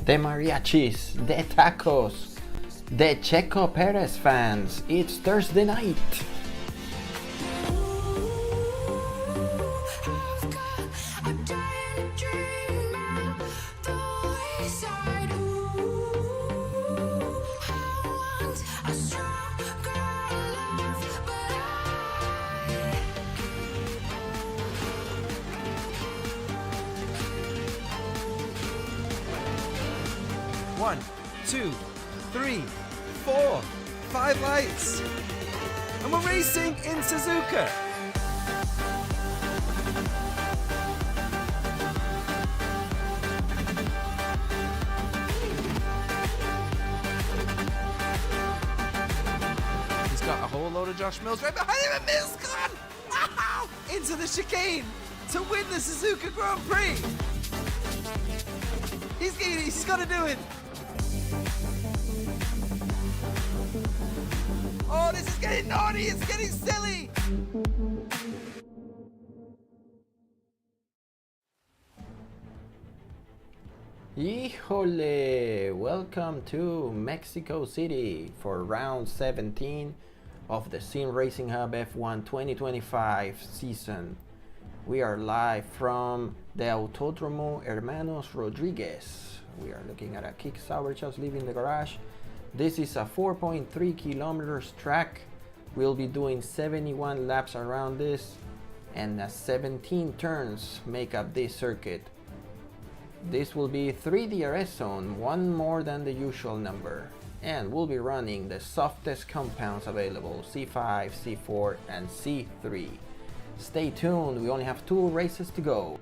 the mariachis, the tacos, the Checo Perez fans. It's Thursday night. One, two, three, 4, 5 lights. And we're racing in Suzuka. He's got a whole load of Josh Mills right behind him, and Mills gone! Wow! Into the chicane to win the Suzuka Grand Prix. He's got to do it. Oh, this is getting naughty, it's getting silly! Híjole! Welcome to Mexico City for round 17 of the SimRacingHub F1 2025 season. We are live from the Autodromo Hermanos Rodriguez. We are looking at a kick sour just leaving the garage. This is a 4.3 kilometers track. We'll be doing 71 laps around this, and 17 turns make up this circuit. This will be 3 DRS zone, one more than the usual number, and we'll be running the softest compounds available, C5, C4 and C3. Stay tuned, we only have 2 races to go.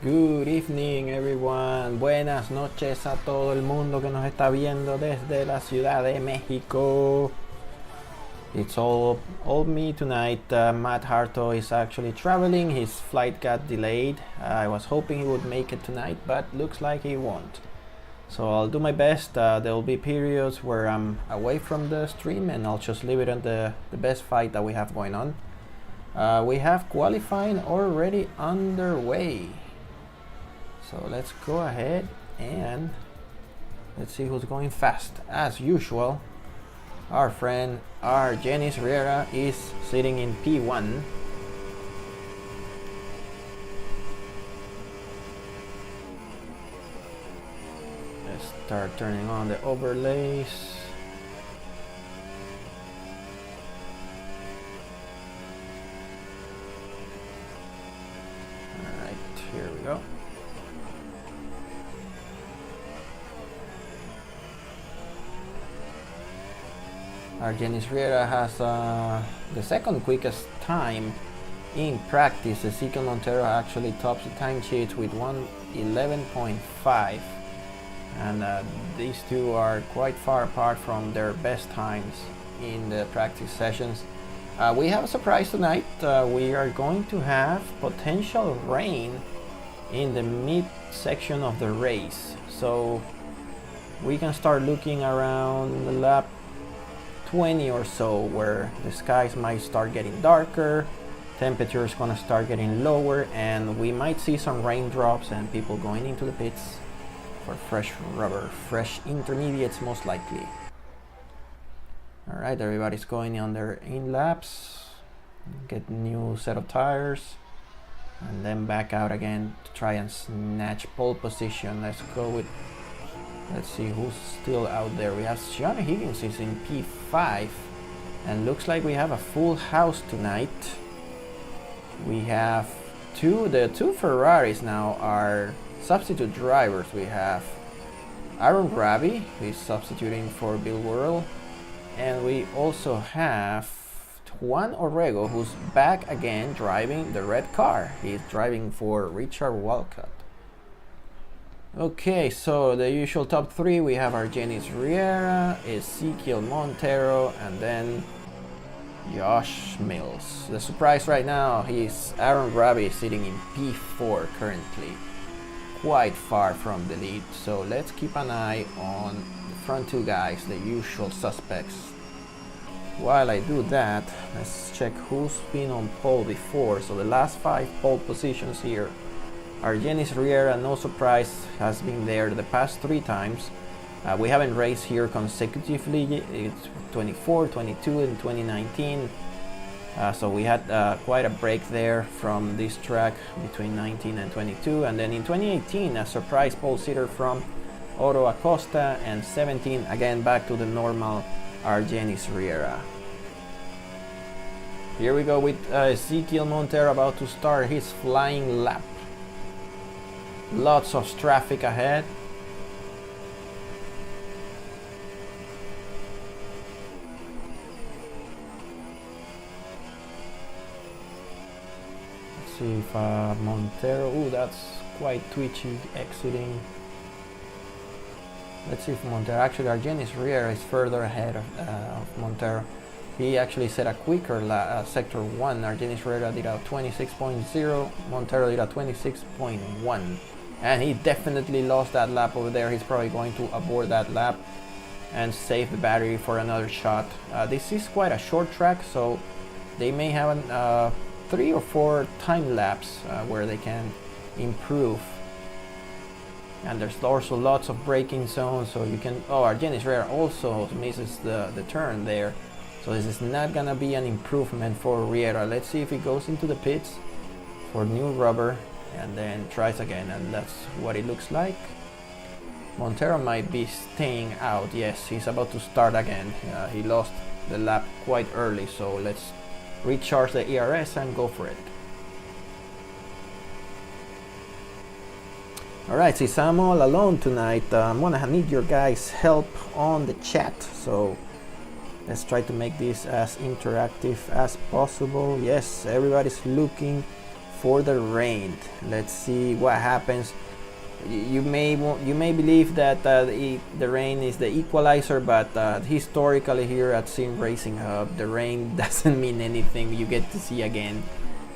Good evening everyone, buenas noches a todo el mundo que nos está viendo desde la Ciudad de México. It's all me tonight. Matt Hartley is actually traveling, his flight got delayed. I was hoping he would make it tonight, but looks like he won't. So I'll do my best. There will be periods where I'm away from the stream and I'll just leave it on the best fight that we have going on. We have qualifying already underway. So let's go ahead and let's see who's going fast. As usual, our friend, our Janos Riera is sitting in P1. Let's start turning on the overlays. All right, here we go. Our Janos Riera has the second quickest time in practice. Ezekiel Montero actually tops the time sheets with 1:11.5, and these two are quite far apart from their best times in the practice sessions. We have a surprise tonight. We are going to have potential rain in the mid section of the race, so we can start looking around the lap 20 or so where the skies might start getting darker, temperature is gonna start getting lower, and we might see some raindrops and people going into the pits for fresh rubber, fresh intermediates most likely. All right, everybody's going on their in laps, get new set of tires, and then back out again to try and snatch pole position. Let's see who's still out there. We have Johnny Higgins is in P5, and looks like we have a full house tonight. We have the two Ferraris now are substitute drivers. We have Aaron Rabi, who is substituting for Bill Worrell, and we also have Juan Orrego, who's back again driving the red car. He's driving for Richard Walcott. Okay, so the usual top 3, we have our Janos Riera, Ezekiel Montero, and then Josh Mills. The surprise right now is Aaron Rabi sitting in P4 currently, quite far from the lead. So let's keep an eye on the front 2 guys, the usual suspects. while I do that, let's check who's been on pole before. So the last 5 pole positions here are Janis Riera, no surprise, has been there the past 3 times. We haven't raced here consecutively. It's 24, 22, and 2019. So we had quite a break there from this track between 19 and 22. And then in 2018, a surprise pole sitter from Otto Acosta, and 17 again back to the normal Janis Riera. Here we go with Ezequiel Montero about to start his flying lap. Lots of traffic ahead. Let's see if Montero, ooh, that's quite twitchy exiting. Let's see if Montero, actually Janis Riera is further ahead of Montero. He actually set a quicker sector 1. Janis Riera did a 26.0, Montero did a 26.1. And he definitely lost that lap over there. He's probably going to abort that lap and save the battery for another shot. This is quite a short track, so they may have 3 or 4 time laps where they can improve. And there's also lots of braking zones, so you can... Oh, Janis Riera also misses the turn there. So this is not gonna be an improvement for Riera. Let's see if he goes into the pits for new rubber and then tries again, and that's what it looks like. Montero might be staying out. Yes, he's about to start again. He lost the lap quite early, so let's recharge the ERS and go for it. Alright, since I'm all alone tonight, I'm gonna need your guys' help on the chat. So let's try to make this as interactive as possible. Yes, everybody's looking for the rain. Let's see what happens. You may believe that the rain is the equalizer, but historically here at SimRacingHub, the rain doesn't mean anything. You get to see again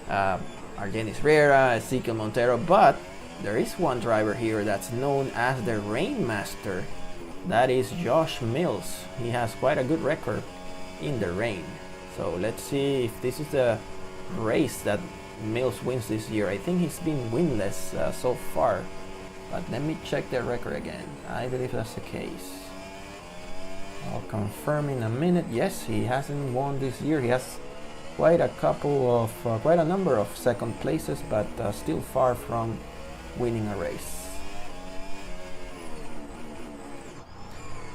Janis Riera, Ezequiel Montero, but there is one driver here that's known as the Rain Master. That is Josh Mills. He has quite a good record in the rain. So let's see if this is the race that Mills wins this year. I think he's been winless so far, but let me check the record again. I believe that's the case. I'll confirm in a minute. Yes, he hasn't won this year. He has quite a number of second places, but still far from winning a race.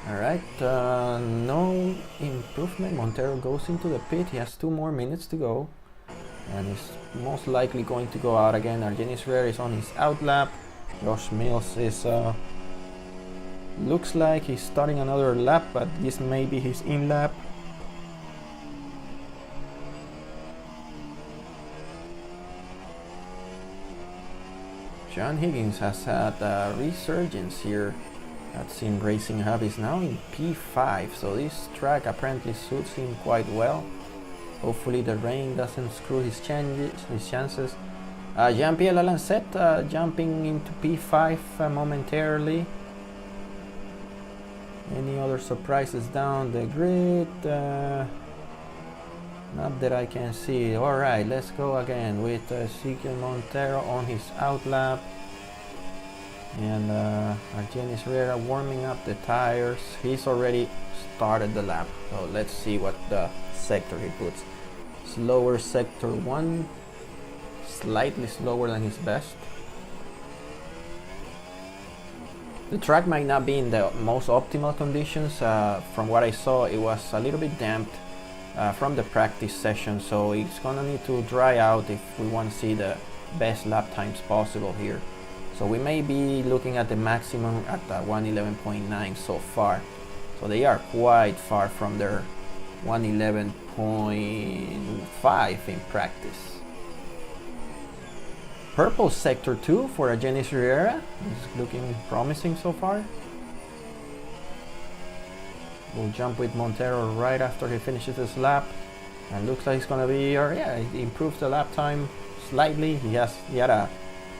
Alright, no improvement. Montero goes into the pit. He has 2 more minutes to go, and he's most likely going to go out again. Janis Riera is on his out lap. Josh Mills is looks like he's starting another lap, but this may be his in lap. John Higgins has had a resurgence here at SimRacingHub. He's now in P5, so this track apparently suits him quite well. Hopefully the rain doesn't screw his chances. Jean-Pierre Lalancette jumping into P5 momentarily. Any other surprises down the grid? Not that I can see. Alright, let's go again with Ezequiel Montero on his out lap. And Janis Riera warming up the tires. He's already started the lap. So let's see what the sector he puts. Slower sector 1. Slightly slower than his best. The track might not be in the most optimal conditions. From what I saw, it was a little bit damped from the practice session, so it's gonna need to dry out if we want to see the best lap times possible here. So we may be looking at the maximum at 111.9 so far. So they are quite far from their 111.5 in practice. Purple sector 2 for Janis Riera is looking promising so far. We'll jump with Montero right after he finishes his lap, and looks like he's gonna be, or yeah, he improves the lap time slightly. He had a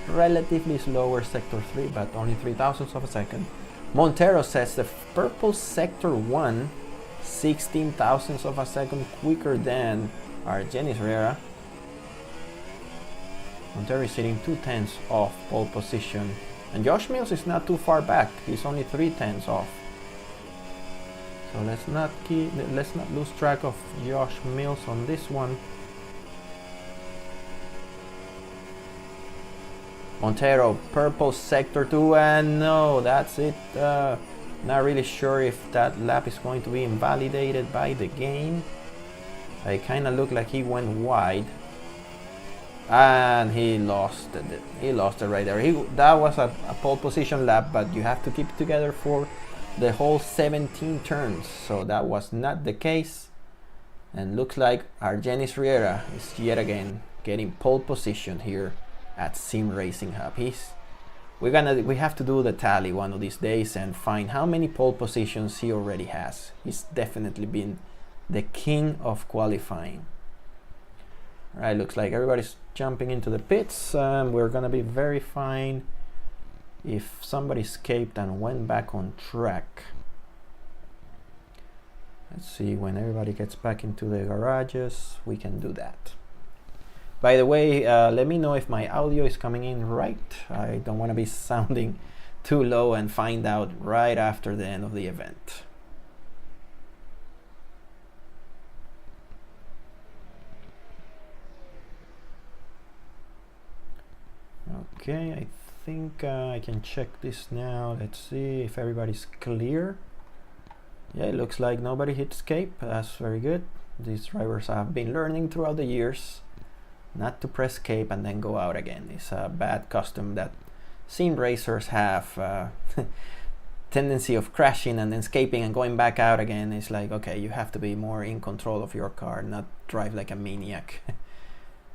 relatively slower sector 3, but only 0.03 of a second. Montero says the purple sector 1 16 thousandths of a second quicker than our Janis Riera. Montero is sitting 2/10 off pole position, and Josh Mills is not too far back. He's only 3/10 off. So let's not lose track of Josh Mills on this one. Montero, purple sector 2, and no, that's it. Not really sure if that lap is going to be invalidated by the game. It kind of looked like he went wide, and he lost it. He lost it right there. That was a pole position lap, but you have to keep it together for the whole 17 turns. So that was not the case, and looks like our Janis Riera is yet again getting pole position here at SimRacingHub. We have to do the tally one of these days and find how many pole positions he already has. He's definitely been the king of qualifying. Alright, looks like everybody's jumping into the pits. We're gonna be verifying if somebody escaped and went back on track. Let's see, when everybody gets back into the garages, we can do that. By the way, let me know if my audio is coming in right. I don't want to be sounding too low and find out right after the end of the event. Okay, I think I can check this now. Let's see if everybody's clear. Yeah, it looks like nobody hit escape. That's very good. These drivers have been learning throughout the years not to press escape and then go out again. It's a bad custom that sim racers have. Tendency of crashing and then escaping and going back out again. It's like, okay, you have to be more in control of your car, not drive like a maniac.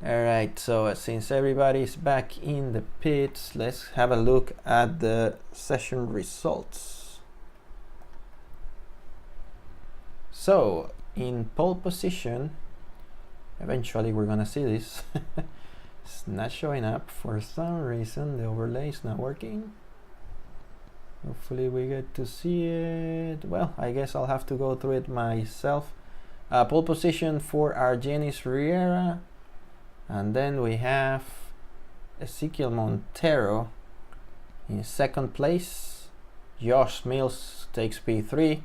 Alright, so since everybody's back in the pits, let's have a look at the session results. So in pole position, eventually we're gonna see this. It's not showing up for some reason. The overlay is not working. Hopefully we get to see it. Well, I guess I'll have to go through it myself. Pole position for our Janis Riera, and then we have Ezequiel Montero in second place. Josh Mills takes P3.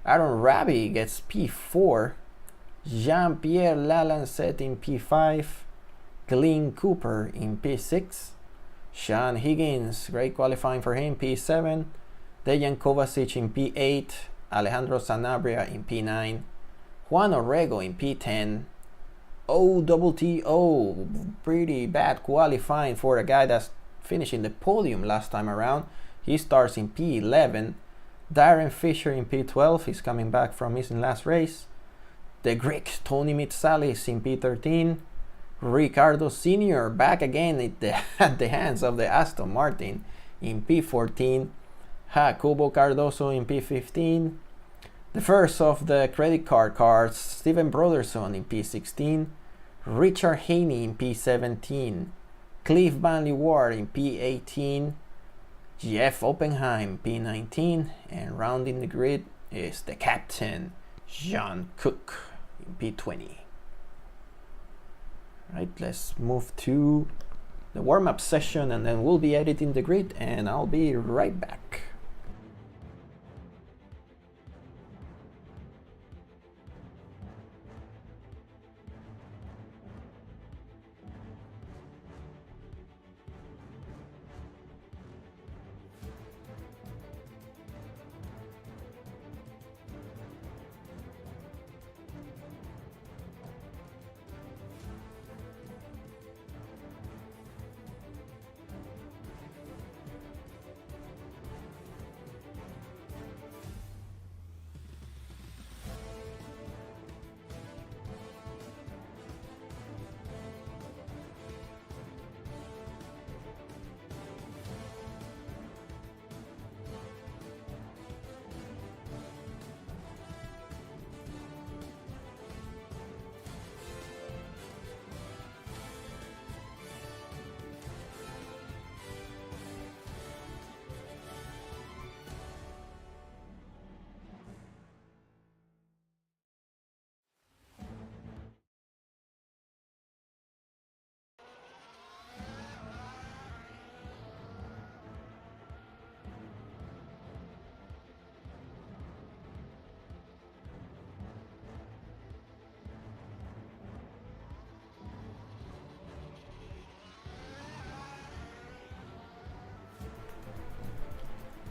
Aaron Rabi gets P4. Jean-Pierre Lalancette in P5, Glenn Cooper in P6, Sean Higgins, great qualifying for him, P7, Dejan Kovacic in P8, Alejandro Sanabria in P9, Juan Orrego in P10, OTTO, pretty bad qualifying for a guy that's finishing the podium last time around. He starts in P11, Darren Fisher in P12, he's coming back from missing last race. The Greek Tony Mitsalis in P13, Ricardo Sr. back again at the hands of the Aston Martin in P14, Jacobo Cardoso in P15, the first of the credit card cards, Steven Broderson in P16, Richard Haney in P17, Cliff Vanley Ward in P18, Jeff Oppenheim P19, and rounding the grid is the captain, John Cook in P20. Right, let's move to the warm-up session and then we'll be editing the grid and I'll be right back.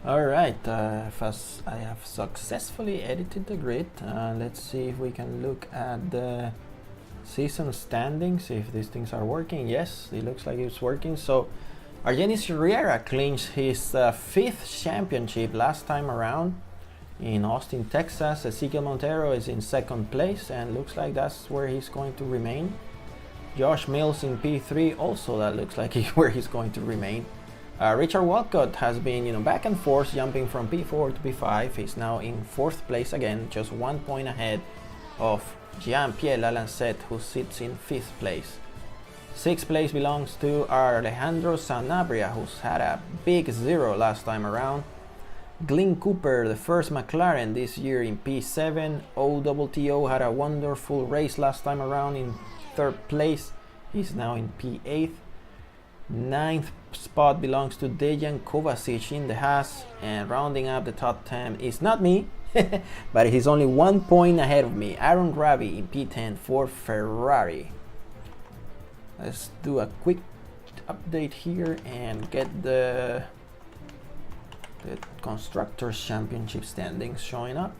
Alright, first I have successfully edited the grid. Let's see if we can look at the season standings, if these things are working. Yes, it looks like it's working. So Argenis Riera clinched his 5th championship last time around in Austin, Texas. Ezequiel Montero is in 2nd place and looks like that's where he's going to remain. Josh Mills in P3, also that looks like where he's going to remain. Richard Walcott has been, back and forth, jumping from P4 to P5. He's now in 4th place again, just 1 point ahead of Jean-Pierre Lalancette, who sits in 5th place. 6th place belongs to Alejandro Sanabria, who's had a big 0 last time around. Glenn Cooper, the first McLaren this year, in P7. OTTO had a wonderful race last time around in 3rd place. He's now in P8. 9th spot belongs to Dejan Kovacic in the Haas, and rounding up the top 10 is not me, but he's only 1 point ahead of me, Aaron Ravi in P10 for Ferrari. Let's do a quick update here and get the Constructors' Championship standings showing up.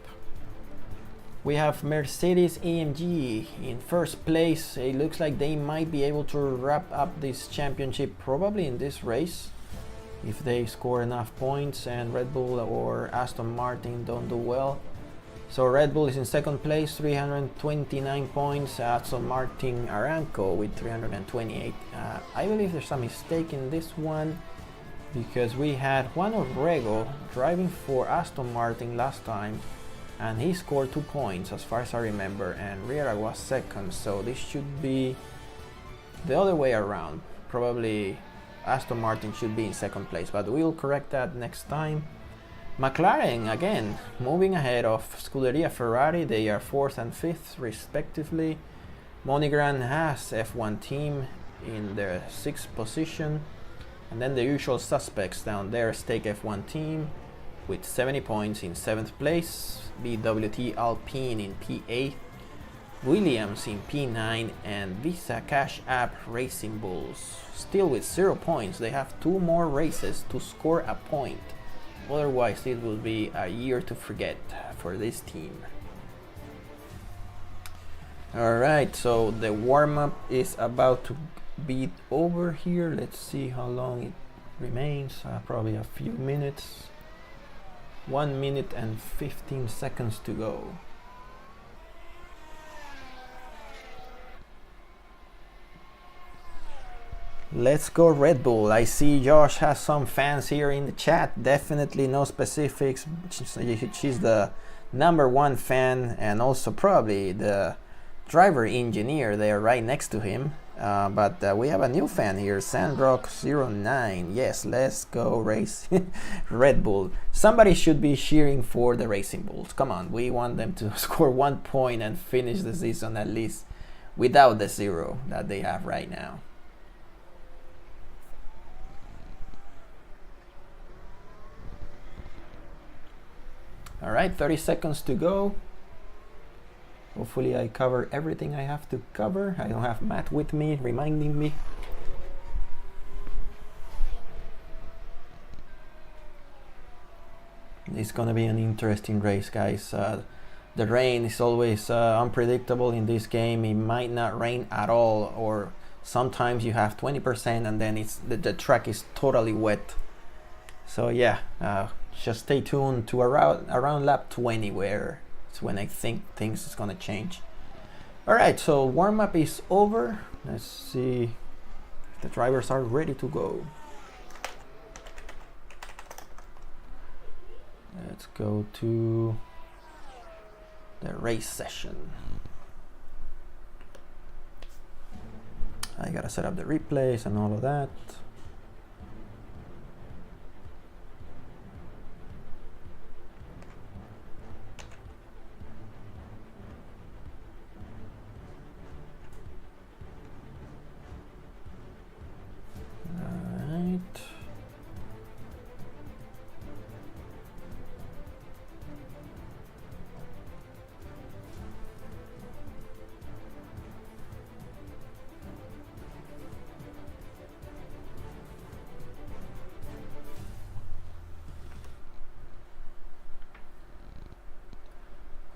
We have Mercedes AMG in 1st place. It looks like they might be able to wrap up this championship probably in this race if they score enough points and Red Bull or Aston Martin don't do well. So Red Bull is in 2nd place, 329 points. Aston Martin Aramco with 328. I believe there's a mistake in this one because we had Juan Orrego driving for Aston Martin last time, and he scored 2 points as far as I remember, and Riera was 2nd, so this should be the other way around. Probably Aston Martin should be in 2nd place, but we'll correct that next time. McLaren again moving ahead of Scuderia Ferrari. They are 4th and 5th respectively. MoneyGram has F1 team in their 6th position, and then the usual suspects down there: Stake F1 team with 70 points in 7th place, BWT Alpine in P8, Williams in P9, and Visa Cash App Racing Bulls still with 0 points. They have 2 more races to score a point, otherwise it will be a year to forget for this team. Alright, so the warm-up is about to be over here. Let's see how long it remains. Probably a few minutes. 1 minute and 15 seconds to go. Let's go Red Bull. I see Josh has some fans here in the chat. Definitely no specifics. She's the #1 fan and also probably the driver engineer there right next to him. But we have a new fan here, Sandrock09. Yes, let's go race Red Bull. Somebody should be cheering for the Racing Bulls. Come on, we want them to score 1 point and finish the season at least without the 0 that they have right now. All right, 30 seconds to go. Hopefully I cover everything I have to cover. I don't have Matt with me reminding me. It's gonna be an interesting race, guys. The rain is always unpredictable in this game. It might not rain at all, or sometimes you have 20% and then the track is totally wet. So yeah, just stay tuned to around lap 20 where it's when I think things is gonna change. Alright, so warm-up is over. Let's see if the drivers are ready to go. Let's go to the race session. I gotta set up the replays and all of that.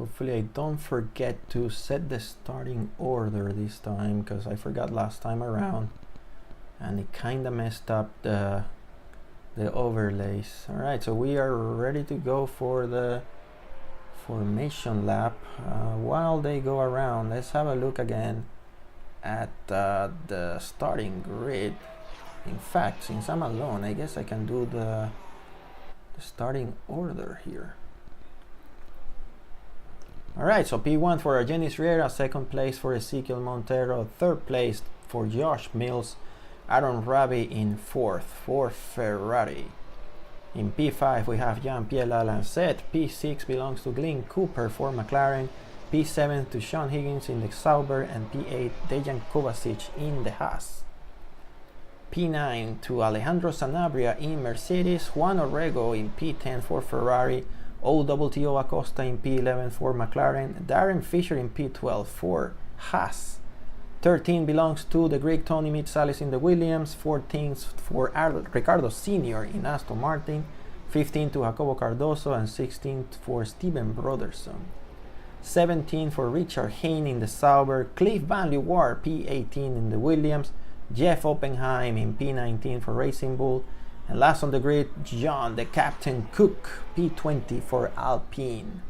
Hopefully I don't forget to set the starting order this time, because I forgot last time around and it kind of messed up the overlays. Alright, so we are ready to go for the formation lap. While they go around, let's have a look again at the starting grid. In fact, since I'm alone, I guess I can do the starting order here. Alright, so P1 for Janis Riera, second place for Ezequiel Montero, third place for Josh Mills, Aaron Rabi in fourth for Ferrari. In P5 we have Jean-Pierre Lalancet, P6 belongs to Glenn Cooper for McLaren, P7 to Sean Higgins in the Sauber, and P8 Dejan Kovacic in the Haas. P9 to Alejandro Sanabria in Mercedes, Juan Orrego in P10 for Ferrari, OWTO Acosta in P11 for McLaren, Darren Fisher in P12 for Haas. 13 belongs to the Greek Tony Mitsalis in the Williams, 14 for Ricardo Sr. in Aston Martin, 15 to Jacobo Cardoso, and 16 for Steven Broderson. 17 for Richard Hayne in the Sauber, Cliff Van Leeuwen P18 in the Williams, Jeff Oppenheim in P19 for Racing Bull, and last on the grid, John the Captain Cook, P20 for Alpine.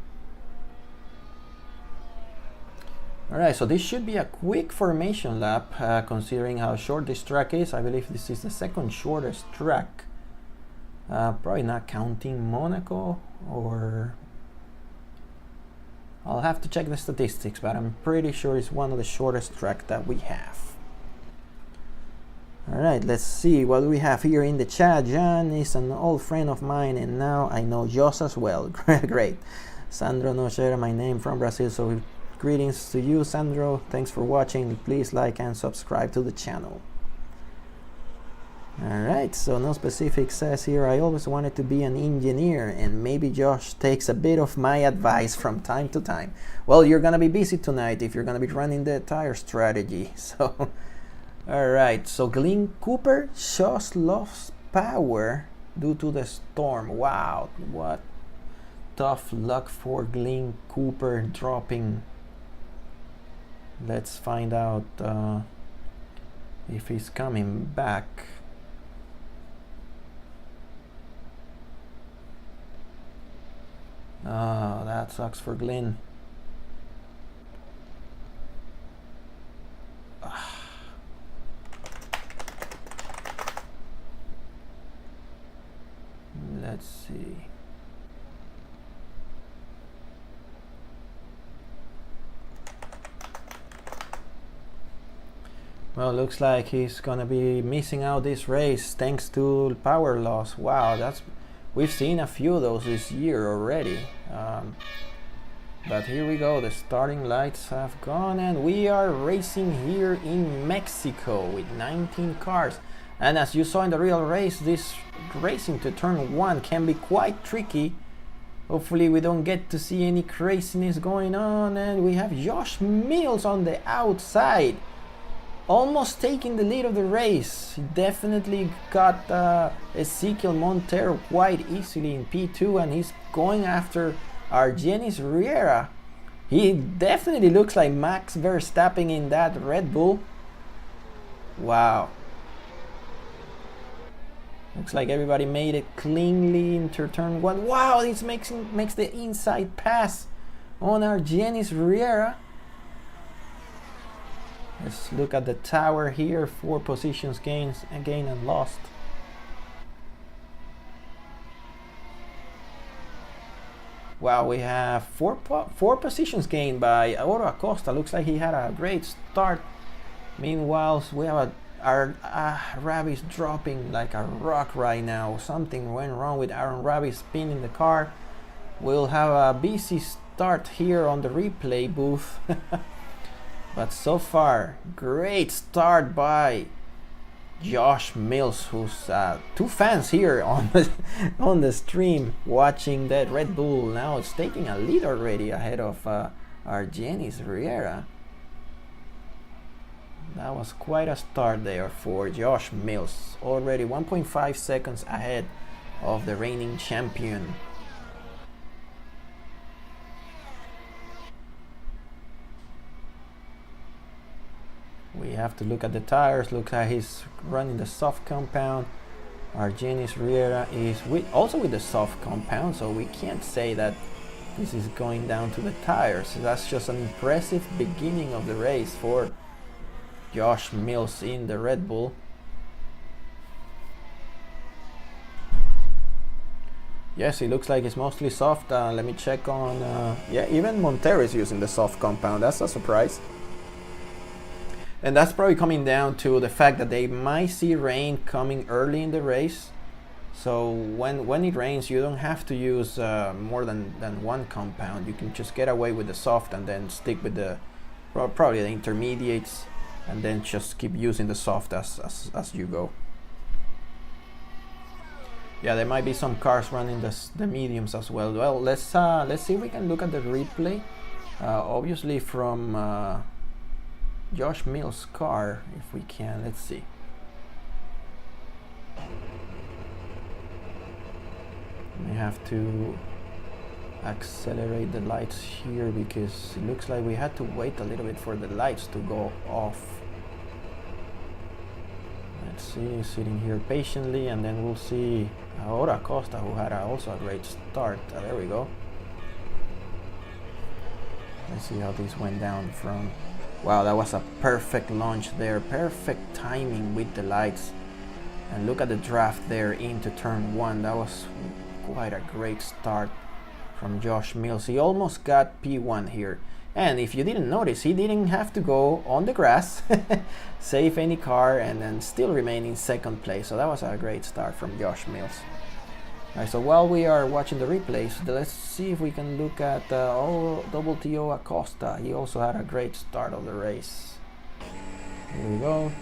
Alright, so this should be a quick formation lap, considering how short this track is. I believe this is the second shortest track. Probably not counting Monaco, or I'll have to check the statistics, but I'm pretty sure it's one of the shortest tracks that we have. Alright, let's see what we have here in the chat. Jan is an old friend of mine, and now I know Joss as well. Great. Sandro no share my name from Brazil, so greetings to you, Sandro. Thanks for watching. Please like and subscribe to the channel. Alright, so no specific says here. I always wanted to be an engineer, and maybe Josh takes a bit of my advice from time to time. Well, you're gonna be busy tonight if you're gonna be running the tire strategy, so alright, so Glenn Cooper just lost power due to the storm. Wow, what tough luck for Glenn Cooper dropping. Let's find out if he's coming back. Oh, that sucks for Glenn. Let's see. Well, looks like he's gonna be missing out this race thanks to power loss. Wow, we've seen a few of those this year already. But here we go, the starting lights have gone, and we are racing here in Mexico with 19 cars. And as you saw in the real race, this racing to turn 1 can be quite tricky. Hopefully we don't get to see any craziness going on. And we have Josh Mills on the outside, almost taking the lead of the race. He definitely got Ezequiel Montero quite easily in P2, and he's going after Janis Riera. He definitely looks like Max Verstappen in that Red Bull. Wow. Looks like everybody made it cleanly into turn 1. Wow, this makes the inside pass on Janis Riera. Let's look at the tower here. 4 positions gained and lost. Wow, we have four positions gained by Oro Acosta. Looks like he had a great start. Meanwhile, we have our Rabi's dropping like a rock right now. Something went wrong with Aaron Rabi spinning the car. We'll have a busy start here on the replay booth. But so far, great start by Josh Mills, who's 2 fans here on the stream watching that Red Bull. Now it's taking a lead already ahead of Janis Riera. That was quite a start there for Josh Mills, already 1.5 seconds ahead of the reigning champion. you have to look at the tires. Looks like he's running the soft compound. Our Janis Riera is also with the soft compound, so we can't say that this is going down to the tires. That's just an impressive beginning of the race for Josh Mills in the Red Bull. Yes, it looks like it's mostly soft. Let me check on... yeah, even Montero is using the soft compound. That's a surprise. And that's probably coming down to the fact that they might see rain coming early in the race. So when it rains, you don't have to use more than one compound. You can just get away with the soft and then stick with the probably the intermediates, and then just keep using the soft as you go. Yeah, there might be some cars running the mediums as well. Well, let's see if we can look at the replay. Obviously from Josh Mills' car, if we can. Let's see. We have to accelerate the lights here because it looks like we had to wait a little bit for the lights to go off. Let's see, sitting here patiently, and then we'll see Ora Costa, who had also a great start. There we go. Let's see how this went down from... Wow, that was a perfect launch there. Perfect timing with the lights. And look at the draft there into turn 1. That was quite a great start from Josh Mills. He almost got P1 here. And if you didn't notice, he didn't have to go on the grass, save any car, and then still remain in second place. So that was a great start from Josh Mills. Alright, so while we are watching the replays, let's see if we can look at WTO Acosta. He also had a great start of the race. Here we go.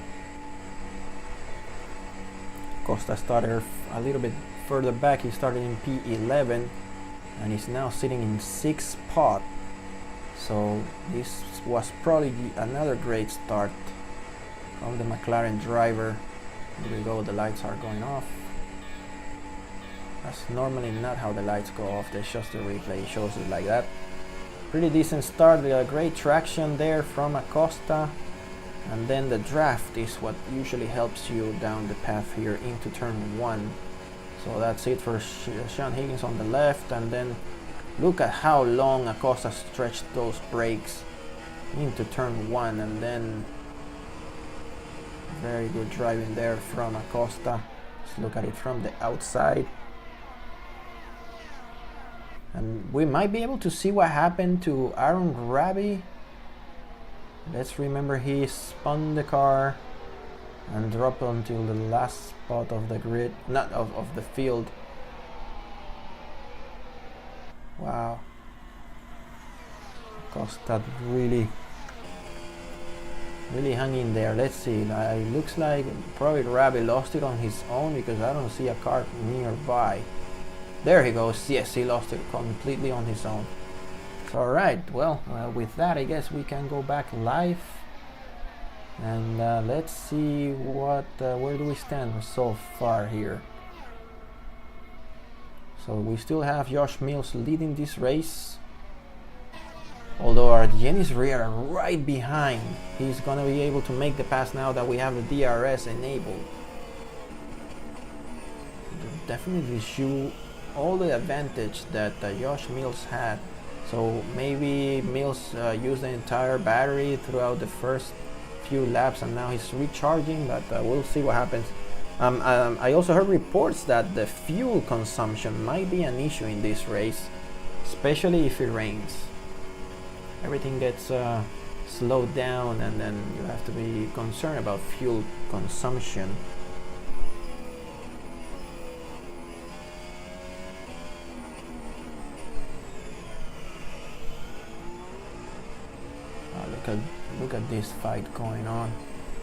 Acosta started a little bit further back. He started in P11 and he's now sitting in 6th spot. So this was probably another great start from the McLaren driver. Here we go, the lights are going off. That's normally not how the lights go off. There's just a replay, shows it like that. Pretty decent start, great traction there from Acosta. And then the draft is what usually helps you down the path here into turn 1. So that's it for Sean Higgins on the left, and then look at how long Acosta stretched those brakes into turn 1, and then very good driving there from Acosta. Let's look at it from the outside. And we might be able to see what happened to Aaron Rabi. Let's remember he spun the car and dropped until the last spot of the grid, not of the field. Wow. Acosta really hung in there. Let's see. It looks like probably Rabi lost it on his own because I don't see a car nearby. There he goes. Yes, he lost it completely on his own. Alright, well, with that I guess we can go back live and let's see what where do we stand so far here. So we still have Josh Mills leading this race, although our Janis Riera right behind. He's gonna be able to make the pass now that we have the DRS enabled. Definitely show all the advantage that Josh Mills had. So maybe Mills used the entire battery throughout the first few laps and now he's recharging, but we'll see what happens. I also heard reports that the fuel consumption might be an issue in this race, especially if it rains. Everything gets slowed down and then you have to be concerned about fuel consumption. Look at this fight going on,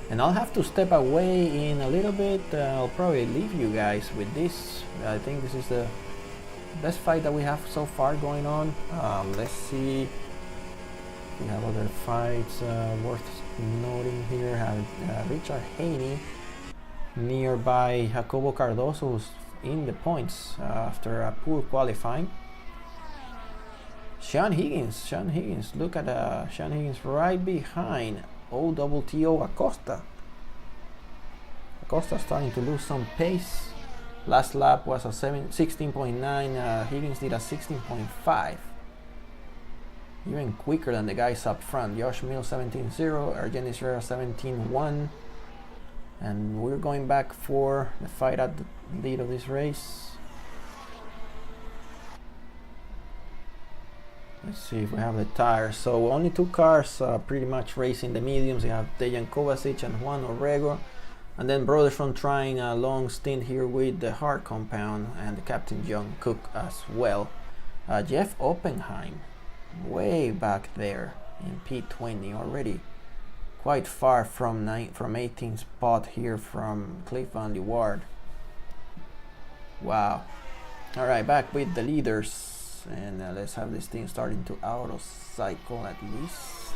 and I'll have to step away in a little bit. I'll probably leave you guys with this. I think this is the best fight that we have so far going on. Let's see if we have other fights worth noting here. Have Richard Haney nearby Jacobo Cardoso, who's in the points after a poor qualifying. Sean Higgins, look at Sean Higgins right behind O-double-T-O Acosta. Acosta starting to lose some pace. Last lap was a 16.9. Higgins did a 16.5. Even quicker than the guys up front. Josh Mills 17.0, Argenis Rera 17.1. And we're going back for the fight at the lead of this race. Let's see if we have the tires. So only 2 cars pretty much racing the mediums. You have Dejan Kovacic and Juan Orrego. And then Broderson trying a long stint here with the hard compound, and the Captain John Cook as well. Jeff Oppenheim way back there in P20 already. Quite far from 18th spot here from Cliff Van de Waard. Wow. Alright, back with the leaders, and let's have this thing starting to auto cycle at least.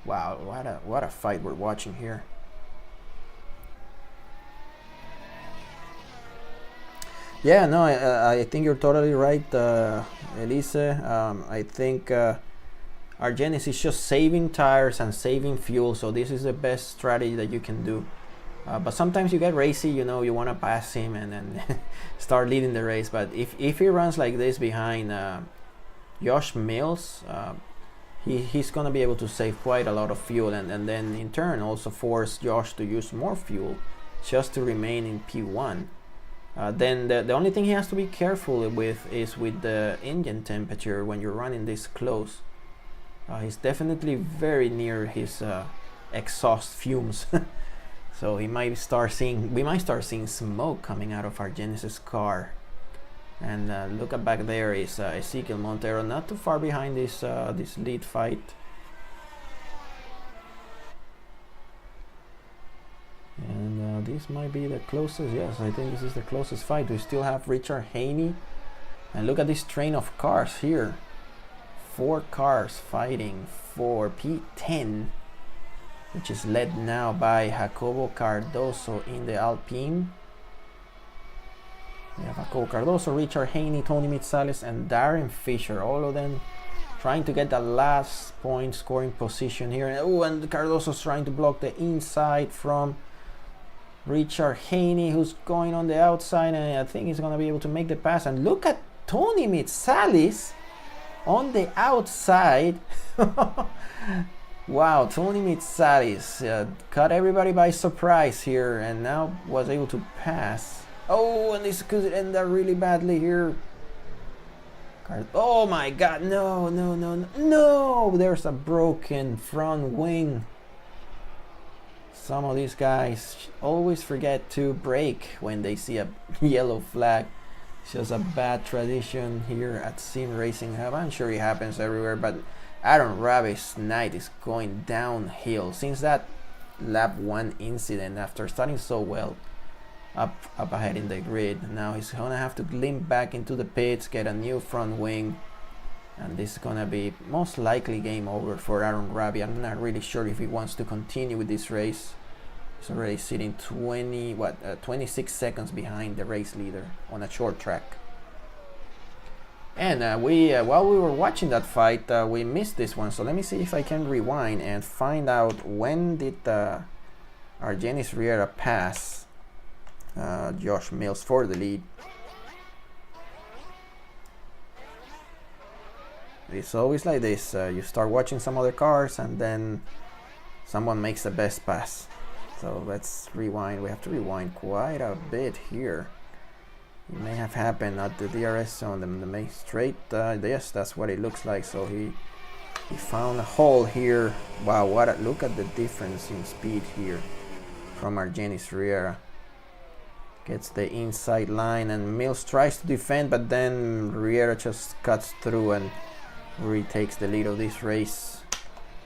Wow, what a fight we're watching here. Yeah, no, I think you're totally right, Elise. I think Argenis is just saving tires and saving fuel, so this is the best strategy that you can do. But sometimes you get racy, you know, you want to pass him and then start leading the race. But if he runs like this behind Josh Mills, he's going to be able to save quite a lot of fuel, and then in turn also force Josh to use more fuel just to remain in P1. Then the only thing he has to be careful with is with the engine temperature when you're running this close. He's definitely very near his exhaust fumes. So we might start seeing smoke coming out of Argenis' car. And look at back there is Ezequiel Montero, not too far behind this this lead fight. And this might be the closest. Yes, I think this is the closest fight. We still have Richard Haney, and look at this train of cars here. 4 cars fighting for P10, which is led now by Jacobo Cardoso in the Alpine. We have Jacobo Cardoso, Richard Haney, Tony Mitsales, and Darren Fisher, all of them trying to get the last point scoring position here. And Cardoso's trying to block the inside from Richard Haney, who's going on the outside, and I think he's going to be able to make the pass. And look at Tony Mitsales on the outside. Wow, Tony Mitsales caught everybody by surprise here and now was able to pass. Oh, and this could end up really badly here. Oh my god, no, there's a broken front wing. Some of these guys always forget to brake when they see a yellow flag. It's just a bad tradition here at SimRacingHub. I'm sure it happens everywhere, but Aaron Rabi's night is going downhill since that lap 1 incident. After starting so well up ahead in the grid, now he's gonna have to limp back into the pits, get a new front wing, and this is gonna be most likely game over for Aaron Rabi. I'm not really sure if he wants to continue with this race. He's already sitting 26 seconds behind the race leader on a short track. And while we were watching that fight, we missed this one, so let me see if I can rewind and find out when did Argenis Riera pass Josh Mills for the lead. It's always like this, you start watching some other cars and then someone makes the best pass. So let's rewind. We have to rewind quite a bit here. It may have happened at the DRS zone, the main straight. Yes, that's what it looks like. So he found a hole here. Wow, look at the difference in speed here from Argenis Riera. Gets the inside line and Mills tries to defend, but then Riera just cuts through and retakes the lead of this race.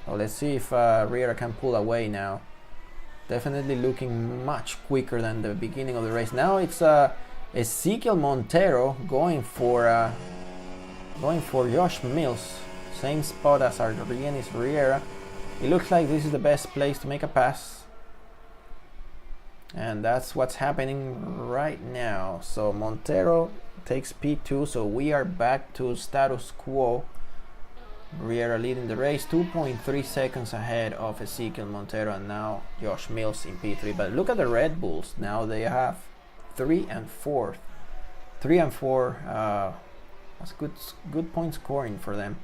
So let's see if Riera can pull away now. Definitely looking much quicker than the beginning of the race. Now it's Ezequiel Montero going for Josh Mills, same spot as Argenis Riera. It looks like this is the best place to make a pass. And that's what's happening right now. So Montero takes P2, so we are back to status quo. Riera leading the race, 2.3 seconds ahead of Ezekiel Montero, and now Josh Mills in P3. But look at the Red Bulls, now they have 3 and 4. 3 and 4, that's good point scoring for them.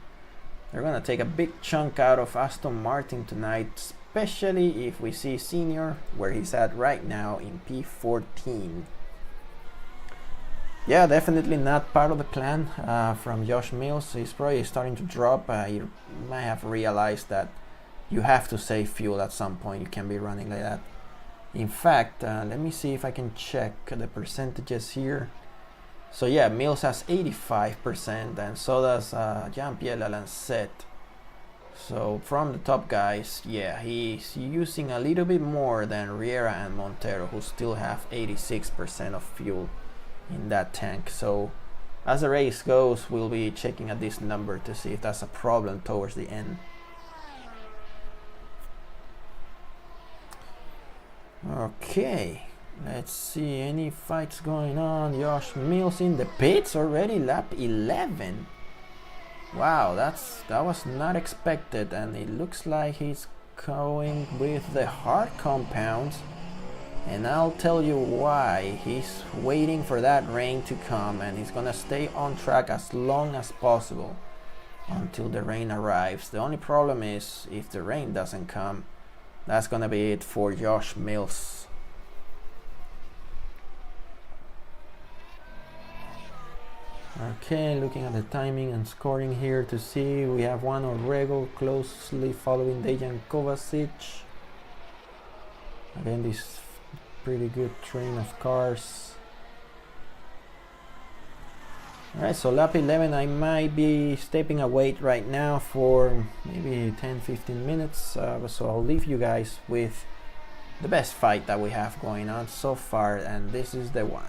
They're gonna take a big chunk out of Aston Martin tonight, especially if we see Senior where he's at right now in P14. Yeah, definitely not part of the plan from Josh Mills. He's probably starting to drop. He might have realized that you have to save fuel at some point. You can't be running like that. In fact, let me see if I can check the percentages here. So yeah, Mills has 85% and so does Jean-Pierre Lalancette. So from the top guys, yeah, he's using a little bit more than Riera and Montero, who still have 86% of fuel in that tank. So as the race goes, we'll be checking at this number to see if that's a problem towards the end. Okay, let's see, any fights going on. Josh Mills in the pits already, lap 11. Wow, that was not expected, and it looks like he's going with the hard compounds. And I'll tell you why. He's waiting for that rain to come, and he's gonna stay on track as long as possible until the rain arrives. The only problem is if the rain doesn't come, that's gonna be it for Josh Mills. Okay, looking at the timing and scoring here to see, we have Juan Orrego closely following Dejan Kovacic. Again, this pretty good train of cars. Alright, so lap 11, I might be stepping away right now for maybe 10-15 minutes, so I'll leave you guys with the best fight that we have going on so far, and this is the one.